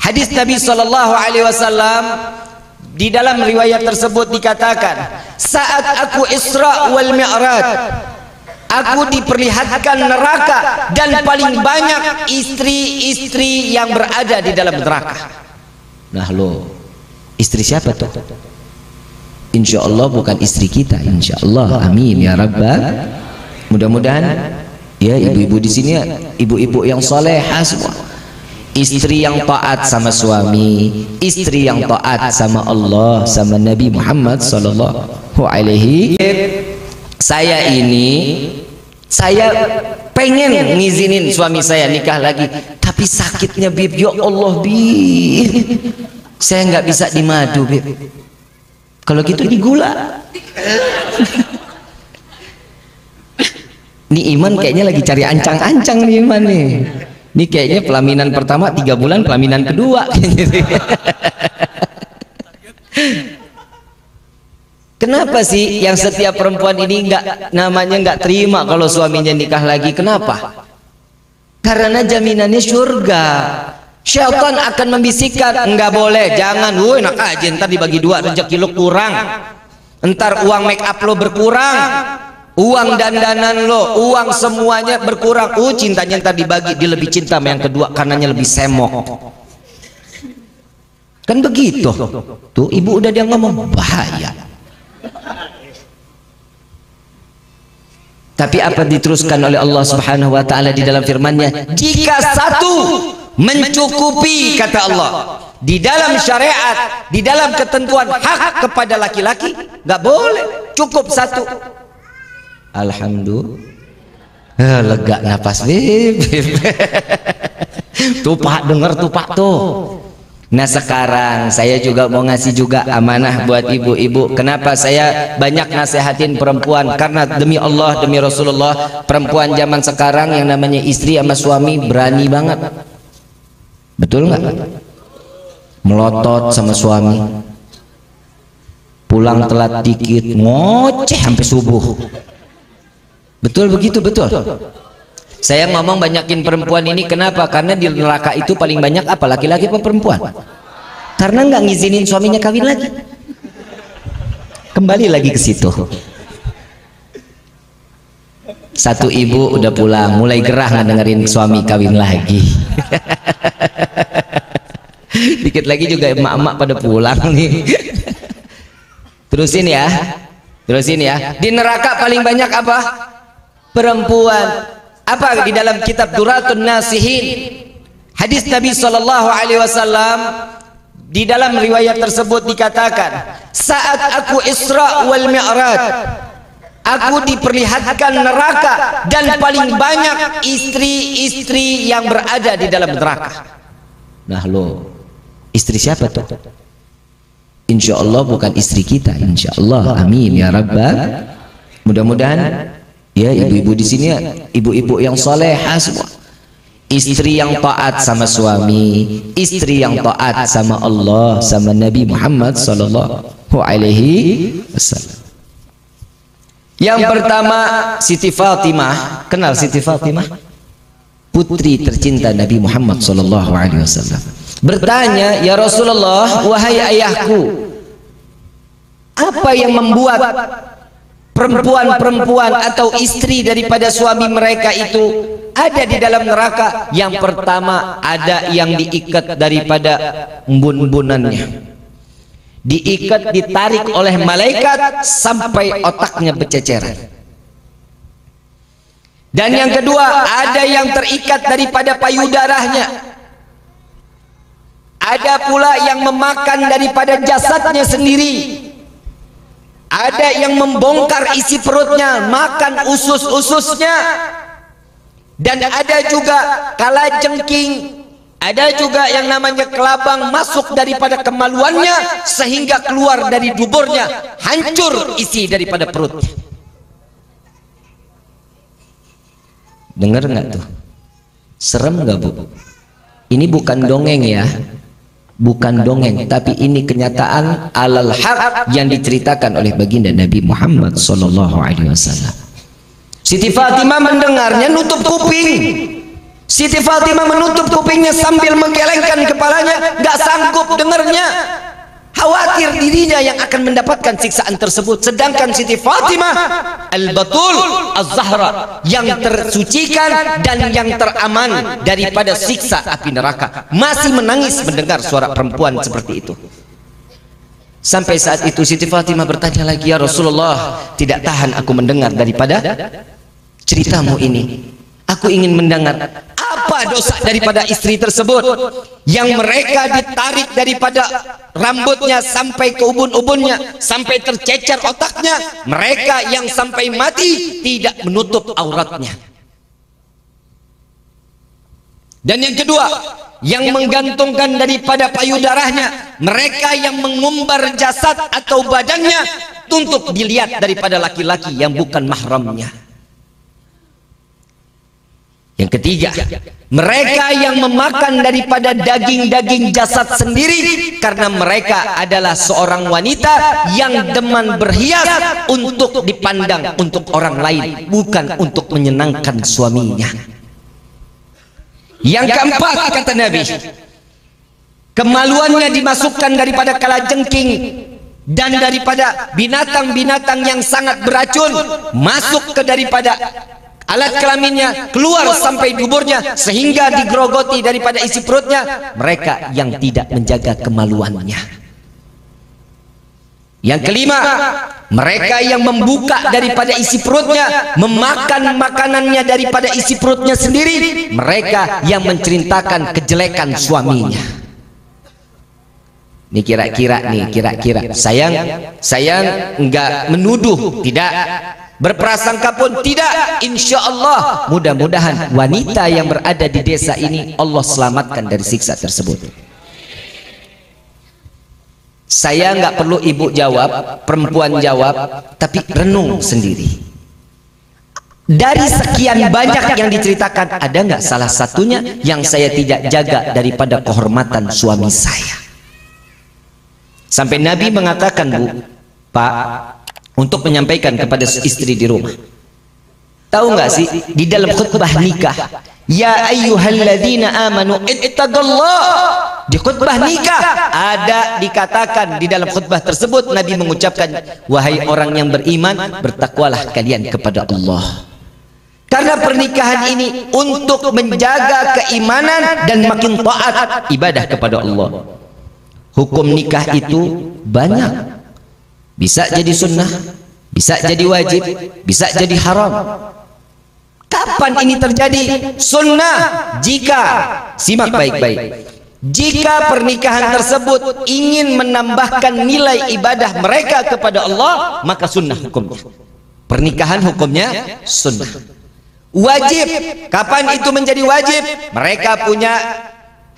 Hadis Nabi Shallallahu Alaihi Wasallam, di dalam riwayat tersebut dikatakan, saat aku Isra wal Mi'raj, aku diperlihatkan neraka dan paling banyak istri-istri yang berada di dalam neraka. Nah lo, istri siapa tuh? Insya Allah bukan istri kita, insya Allah, amin ya rabbal. Mudah-mudahan ya ibu-ibu di sini, ibu-ibu yang salehah semua, istri yang taat sama suami, istri yang taat sama Allah, sama Nabi Muhammad sallallahu alaihi. Saya pengen ngizinin suami saya nikah lagi, tapi sakitnya Bib, ya Allah Bib, saya nggak bisa dimadu Bib. Kalau gitu digula. Nih Iman kayaknya lagi cari ancang-ancang nih Iman nih. Ini kayaknya pelaminan pertama 3 bulan, pelaminan kedua. Kenapa sih yang setiap perempuan ini nggak terima kalau suaminya nikah lagi? Kenapa? Karena jaminannya surga. Syaitan akan membisikkan, enggak boleh, jangan, enak aja, ntar dibagi 2, rezeki lo kurang, ntar uang make up lo berkurang, uang dandanan lo, uang semuanya berkurang, cintanya ntar dibagi, dia lebih cinta sama yang kedua karenanya lebih semok. Kan begitu tuh, ibu udah dia ngomong bahaya. Tapi apa diteruskan oleh Allah Subhanahu wa taala di dalam firman-Nya? Jika satu mencukupi, kata Allah, di dalam syariat, di dalam ketentuan hak kepada laki-laki, nggak boleh, cukup satu. Alhamdulillah, lega napas Bib. Tuh Pak, denger tuh Pak tuh. Nah sekarang saya juga mau ngasih juga amanah buat ibu-ibu. Kenapa saya banyak nasehatin perempuan? Karena demi Allah, demi Rasulullah, perempuan zaman sekarang yang namanya istri sama suami berani banget. Betul nggak? Melotot sama suami, pulang telat dikit ngoceh sampai subuh. Betul begitu, betul. Saya ngomong banyakin perempuan ini kenapa? Karena di neraka itu paling banyak apa? Laki-laki apa perempuan? Karena nggak ngizinin suaminya kawin lagi. Kembali lagi ke situ. Satu ibu udah pulang, mulai gerah ngedengerin suami kawin lagi. Dikit lagi juga emak-emak pada pulang nih. Terusin ya, terusin ya. Di neraka paling banyak apa? Perempuan. Apa di dalam kitab Duratun Nasihin, hadis Nabi Shallallahu Alaihi Wasallam, di dalam riwayat tersebut dikatakan, saat aku Isra wal Mi'raj, aku diperlihatkan neraka dan paling banyak istri-istri yang berada di dalam neraka. Nah lo, istri siapa tuh? Insya Allah bukan istri kita, insya Allah, amin ya rabbal. Mudah-mudahan ya ibu-ibu di sini, ibu-ibu yang salehah semua, istri yang taat sama suami, istri yang taat sama Allah, sama Nabi Muhammad sallallahu alaihi wasallam. Yang pertama Siti Fatimah. Kenal Siti Fatimah? Putri tercinta Nabi Muhammad sallallahu alaihi wasallam. Bertanya, ya Rasulullah, wahai ayahku, apa yang membuat perempuan-perempuan atau istri daripada suami mereka itu ada di dalam neraka? Yang pertama, ada yang diikat daripada embun-embunannya, diikat, ditarik oleh malaikat sampai otaknya berceceran. Dan yang kedua, ada yang terikat daripada payudaranya, ada pula yang memakan daripada jasadnya sendiri, ada yang membongkar isi perutnya, makan usus-ususnya, dan ada juga kalajengking, ada juga yang namanya kelabang masuk daripada kemaluannya sehingga keluar dari duburnya, hancur isi daripada perutnya. Dengar nggak tuh? Serem nggak Bu? Ini bukan dongeng ya, bukan dongeng, tapi ini kenyataan alal haq yang diceritakan oleh baginda Nabi Muhammad sallallahu alaihi wasallam. Siti Fatimah mendengarnya nutup kuping. Siti Fatimah menutup kupingnya sambil menggelengkan kepalanya, gak sanggup dengarnya, khawatir dirinya yang akan mendapatkan siksaan tersebut. Sedangkan Siti Fatimah Al-Batul Az-Zahra yang tersucikan dan yang teraman daripada siksa api neraka masih menangis mendengar suara perempuan seperti itu. Sampai saat itu Siti Fatimah bertanya lagi, ya Rasulullah, tidak tahan aku mendengar daripada ceritamu ini. Aku ingin mendengar apa dosa daripada istri tersebut yang mereka ditarik daripada rambutnya sampai ke ubun-ubunnya, sampai tercecer otaknya, mereka yang sampai mati tidak menutup auratnya. Dan yang kedua, yang menggantungkan daripada payudaranya, mereka yang mengumbar jasad atau badannya untuk dilihat daripada laki-laki yang bukan mahramnya. Yang ketiga, mereka yang memakan daripada daging-daging jasad sendiri karena mereka adalah seorang wanita yang demen berhias untuk dipandang untuk orang lain, bukan untuk menyenangkan suaminya. Yang keempat, kata Nabi, kemaluannya dimasukkan daripada kalajengking dan daripada binatang-binatang yang sangat beracun masuk ke daripada alat kelaminnya, keluar sampai duburnya sehingga digerogoti daripada isi perutnya. Mereka yang tidak menjaga kemaluannya. Yang kelima, mereka yang membuka daripada isi perutnya, memakan makanannya daripada isi perutnya sendiri. Mereka yang menceritakan kejelekan suaminya. Ini kira-kira sayang enggak menuduh, tidak berprasangka pun tidak. Insya Allah mudah-mudahan wanita yang berada di desa ini Allah selamatkan dari siksa tersebut. Saya nggak perlu ibu jawab, perempuan jawab, tapi renung sendiri. Dari sekian banyak yang diceritakan, ada nggak salah satunya yang saya tidak jaga daripada kehormatan suami saya? Sampai Nabi mengatakan, Bu, Pak, untuk menyampaikan kepada istri di rumah, tahu nggak sih di dalam khutbah nikah, ya ayyuhalladzina amanu ittaqullah, di khutbah nikah ada dikatakan di dalam khutbah tersebut Nabi mengucapkan, wahai orang yang beriman, bertakwalah kalian kepada Allah. Karena pernikahan ini untuk menjaga keimanan dan makin taat ibadah kepada Allah. Hukum nikah itu banyak. Bisa jadi sunnah, bisa jadi wajib, bisa jadi haram. Kapan ini terjadi? Sunnah jika, simak baik-baik, jika pernikahan tersebut ingin menambahkan nilai ibadah mereka kepada Allah, maka sunnah hukumnya. Pernikahan hukumnya sunnah. Wajib, kapan itu menjadi wajib? Mereka punya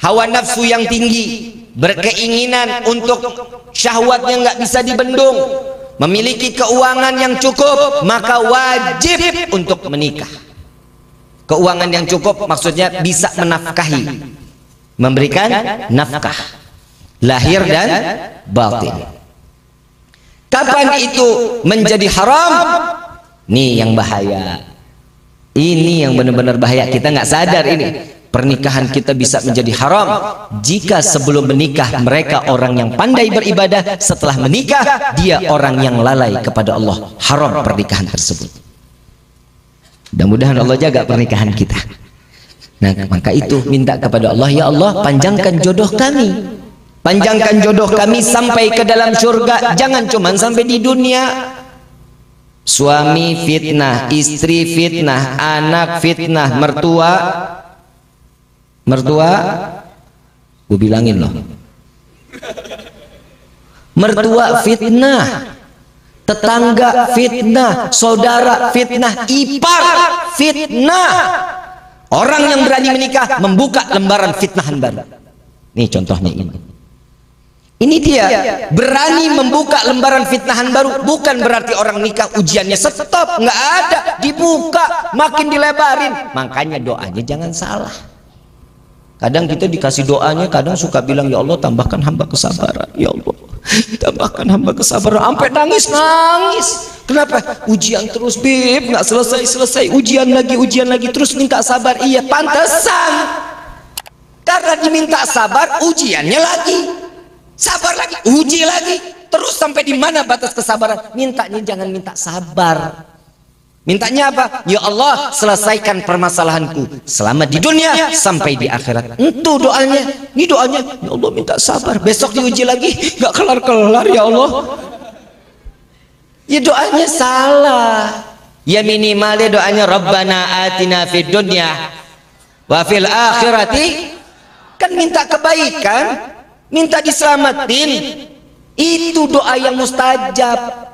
hawa nafsu yang tinggi, berkeinginan untuk syahwatnya nggak bisa dibendung, memiliki keuangan yang cukup, maka wajib untuk menikah. Keuangan yang cukup maksudnya bisa menafkahi, memberikan nafkah lahir dan batin. Kapan itu menjadi haram? Nih yang bahaya, ini yang benar-benar bahaya. Kita nggak sadar ini. Pernikahan kita bisa menjadi haram jika sebelum menikah mereka orang yang pandai beribadah, setelah menikah dia orang yang lalai kepada Allah. Haram pernikahan tersebut. Mudah-mudahan Allah jaga pernikahan kita. Nah, maka itu minta kepada Allah, ya Allah, panjangkan jodoh kami. Panjangkan jodoh kami sampai ke dalam surga, jangan cuma sampai di dunia. Suami fitnah, istri fitnah, anak fitnah, mertua, gue bilangin loh, mertua fitnah, tetangga fitnah, saudara fitnah, ipar fitnah. Orang yang berani menikah membuka lembaran fitnahan baru. Nih contohnya ini. Ini dia berani membuka lembaran fitnahan baru. Bukan berarti orang nikah ujiannya stop, nggak ada, dibuka, makin dilebarin. Makanya doanya jangan salah. Kadang kita dikasih doanya, kadang suka bilang, ya Allah tambahkan hamba kesabaran, ya Allah. tambahkan hamba kesabaran. Sampai nangis. Kenapa? Ujian terus, Beb, nggak selesai ujian lagi terus minta sabar. Iya, pantesan, karena diminta sabar, ujiannya lagi, sabar lagi, uji lagi, terus sampai di mana batas kesabaran? Mintanya jangan minta sabar. Mintanya apa? Ya Allah, selesaikan permasalahanku selama di dunia sampai di akhirat. Itu doanya. Ini doanya, ya Allah minta sabar, besok diuji lagi, nggak kelar ya Allah. Ya doanya salah. Ya minimalnya doanya Rabbana atina fid dunya wa fil akhirati. Kan minta kebaikan, minta diselamatin. Itu doa yang mustajab.